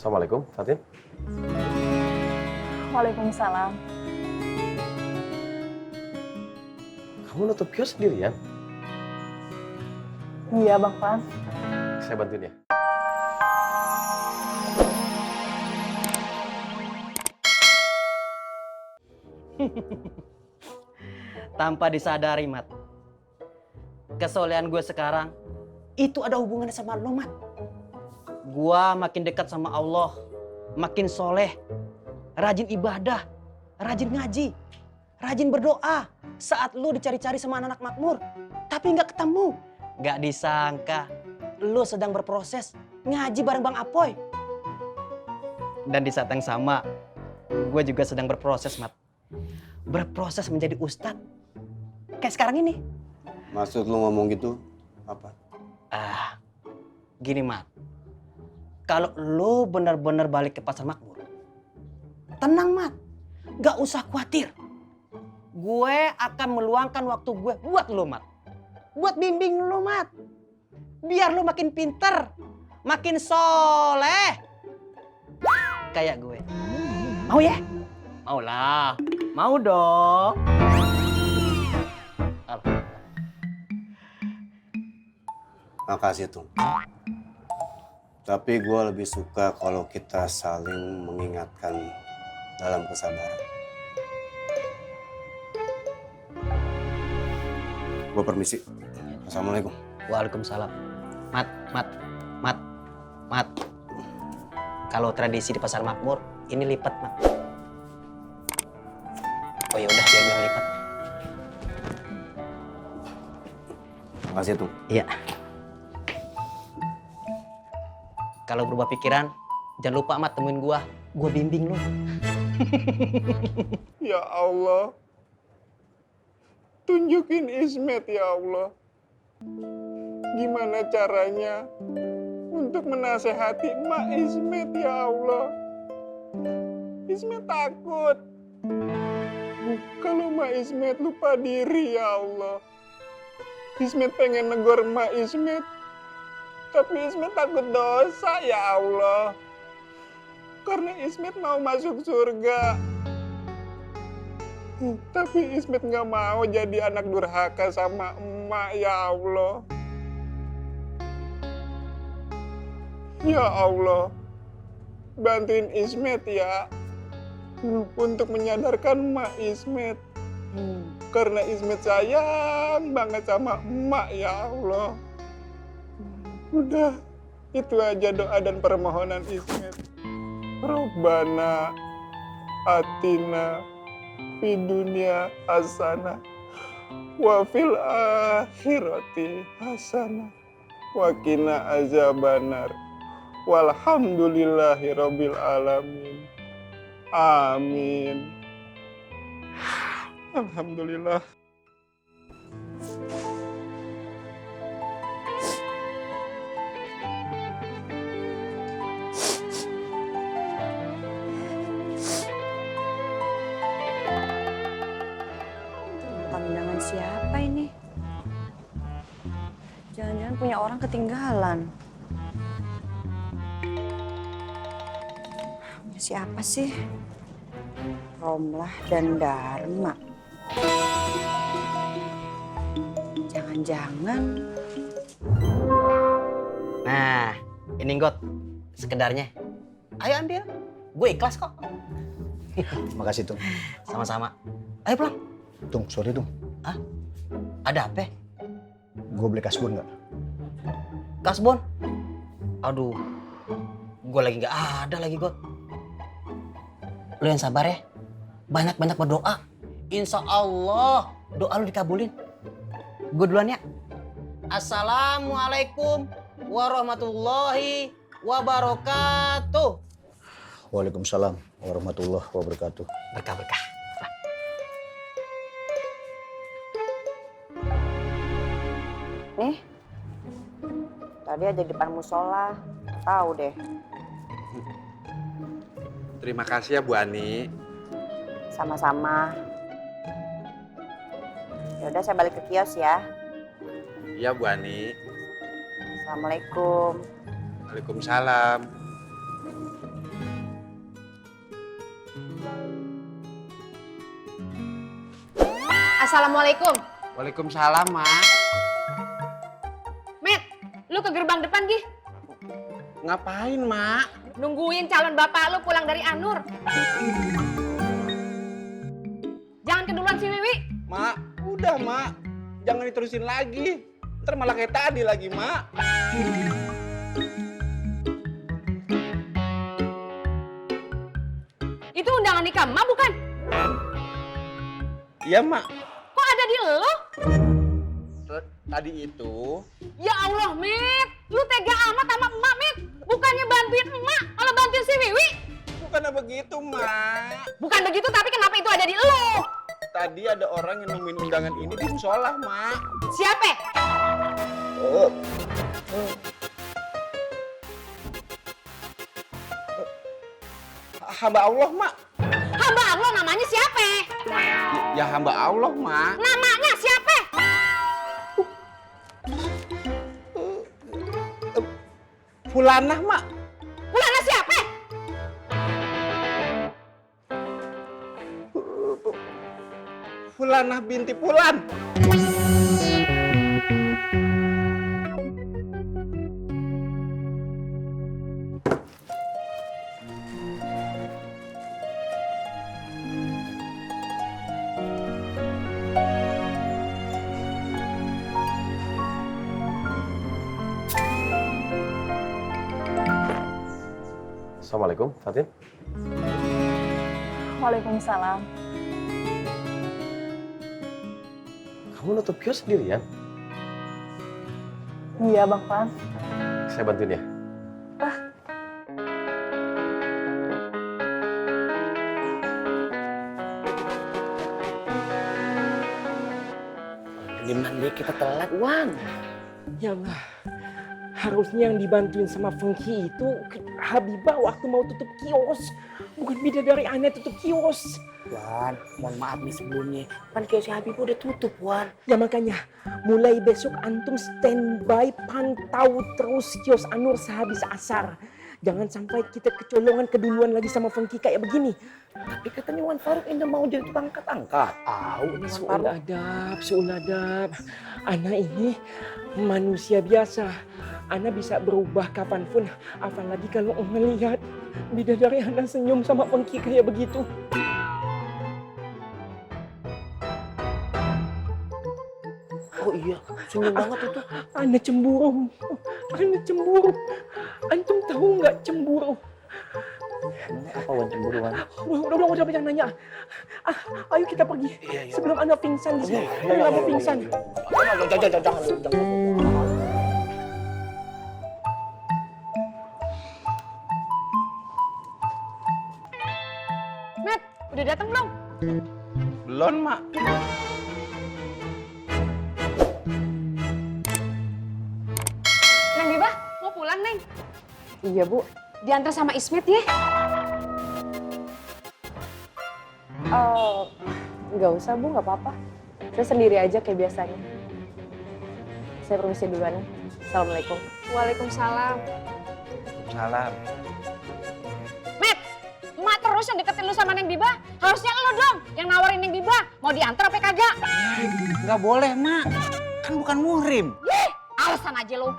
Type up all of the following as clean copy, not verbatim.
Assalamualaikum, Fatin. Waalaikumsalam. Kamu nutup kios sendirian? Iya, Bang Fan. Saya bantuin ya. Tanpa disadari, Mat. Kesolehan gue sekarang, itu ada hubungannya sama lo, Mat. Gua makin dekat sama Allah, makin soleh, rajin ibadah, rajin ngaji, rajin berdoa. Saat lu dicari-cari sama anak-anak makmur, tapi nggak ketemu. Nggak disangka, lu sedang berproses ngaji bareng Bang Apoy. Dan di saat yang sama, gue juga sedang berproses, Mat. Berproses menjadi ustadz. Kayak sekarang ini. Maksud lu ngomong gitu apa? Gini, Mat. Kalau lu benar-benar balik ke pasar makmur, tenang, Mat. Gak usah khawatir. Gue akan meluangkan waktu gue buat lu, Mat. Buat bimbing lu, Mat. Biar lu makin pinter, makin soleh. Kayak gue. Mau ya? Mau lah. Mau dong. Makasih tuh. Tapi gue lebih suka kalau kita saling mengingatkan dalam kesabaran. Gue permisi. Assalamualaikum. Waalaikumsalam. Mat. Kalau tradisi di pasar makmur, ini lipat, Mat. Oh ya udah, biar lipat. Makasih tuh. Iya. Kalau berubah pikiran, jangan lupa, Mat, temuin gua. Gua bimbing lu. Ya Allah, tunjukin Ismet ya Allah. Gimana caranya untuk menasehati Mak Ismet ya Allah. Ismet takut. Kalau Mak Ismet lupa diri ya Allah. Ismet pengen negor Mak Ismet. Tapi Ismet takut dosa ya Allah. Karena Ismet mau masuk surga. Tapi Ismet gak mau jadi anak durhaka sama emak ya Allah. Ya Allah, bantuin Ismet ya. Untuk menyadarkan emak Ismet. Karena Ismet sayang banget sama emak ya Allah. Udah, itu aja doa dan permohonan Ismet. Rabbana atina fi dunya hasanah wa fil akhirati hasanah wa qina azabannar walhamdulillahi rabbil alamin. Amin. Alhamdulillah. Undangan siapa ini? Jangan-jangan punya orang ketinggalan. Siapa sih? Romlah dan Dharma. Jangan-jangan... Nah, ini Got, sekedarnya. Ayo ambil, gue ikhlas kok. Makasih, Tung. Sama-sama. Ayo pulang. Tung, sorry, Tung. Hah? Ada apa? Gue beli kasbon nggak? Kasbon? Aduh, gue lagi nggak ada lagi, Got. Lu yang sabar ya. Banyak-banyak berdoa. Insya Allah doa lu dikabulin. Gue duluan ya. Assalamualaikum warahmatullahi wabarakatuh. Waalaikumsalam warahmatullahi wabarakatuh. Berkah-berkah. Nih, tadi aja di depan musola. Tahu deh. Terima kasih ya Bu Ani. Sama-sama. Ya udah saya balik ke kios ya. Iya Bu Ani. Assalamualaikum. Waalaikumsalam. Assalamualaikum. Waalaikumsalam, Mak. Met, lu ke gerbang depan Gi. Ngapain, Mak? Nungguin calon bapak lu pulang dari Anur. Jangan keduluan si Wiwi. Mak, udah, Mak. Jangan diterusin lagi. Ntar malah kayak tadi lagi, Mak. Itu undangan nikah emak bukan? Iya, Mak. Kok ada di elo? Tadi itu Ya Allah, Met. Lu tega amat sama emak, Met. Bukannya bantuin emak, malah bantuin si Wiwi. bukannya begitu, Mak. Bukan begitu, tapi kenapa itu ada di elo? Tadi ada orang yang nemuin undangan ini di musola, Mak. Siapa? Hamba Allah, Mak. Hamba Allah namanya siapa? Ya hamba Allah, Mak. Namanya siapa? Fulanah, Mak. Ulana siapa? Fulanah binti Fulan. Assalamualaikum, Fatin. Waalaikumsalam. Kamu nutup kios sendirian? Iya, Bang Fan. Saya bantuin ya. Gimana deh kita telat, Wan? Ya Allah, harusnya yang dibantuin sama Fengki itu Habibah waktu mau tutup kios. Bukan bidadari aneh tutup kios. Wan, mohon maaf nih sebelumnya. Kan kios Habibah udah tutup, Wan. Ya makanya, mulai besok antum standby pantau terus kios Anur sehabis asar. Jangan sampai kita kecolongan keduluan lagi sama Fengki kayak begini. Tapi katanya Wan Faruk ini mau jadi tukang angkat-angkat. Tahu nih Wan Suul Faruk. adab, suul adab. Anak ini manusia biasa. Ana bisa berubah kapanpun, apalagi kalau melihat bidadari Ana senyum sama Fengki kayak begitu. Oh iya, senyum banget itu. Ana cemburu, Ana cemburu. Antum tahu nggak cemburu? Emangnya apa Wan cemburu, Wan? Udah jangan nanya. Ayo kita pergi sebelum Ana pingsan di sini. Ayo Ana pingsan. Jangan. Met, udah datang belum? Belum, Mak. Neng Bibah, mau pulang, Neng? Iya, Bu. Diantar sama Ismet ya? Nggak usah, Bu. Nggak apa-apa. Saya sendiri aja kayak biasanya. Saya permisi duluan ya. Assalamualaikum. Waalaikumsalam. Salam. Met, emak terus yang deketin lu sama Neng Bibah. Harusnya lu dong yang nawarin Neng Bibah. Mau diantar apa kagak? Nggak boleh, Mak. Kan bukan muhrim. Yeh, alasan aja lu.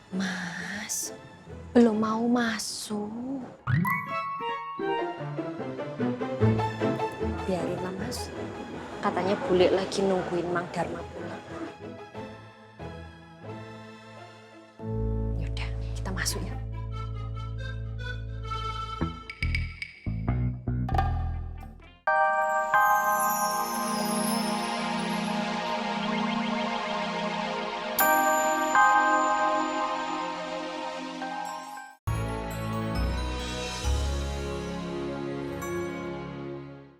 Mas, belum mau masuk. Biarinlah Mas. Katanya bule lagi nungguin Mang Dharma pulang. Yaudah, kita masuk ya.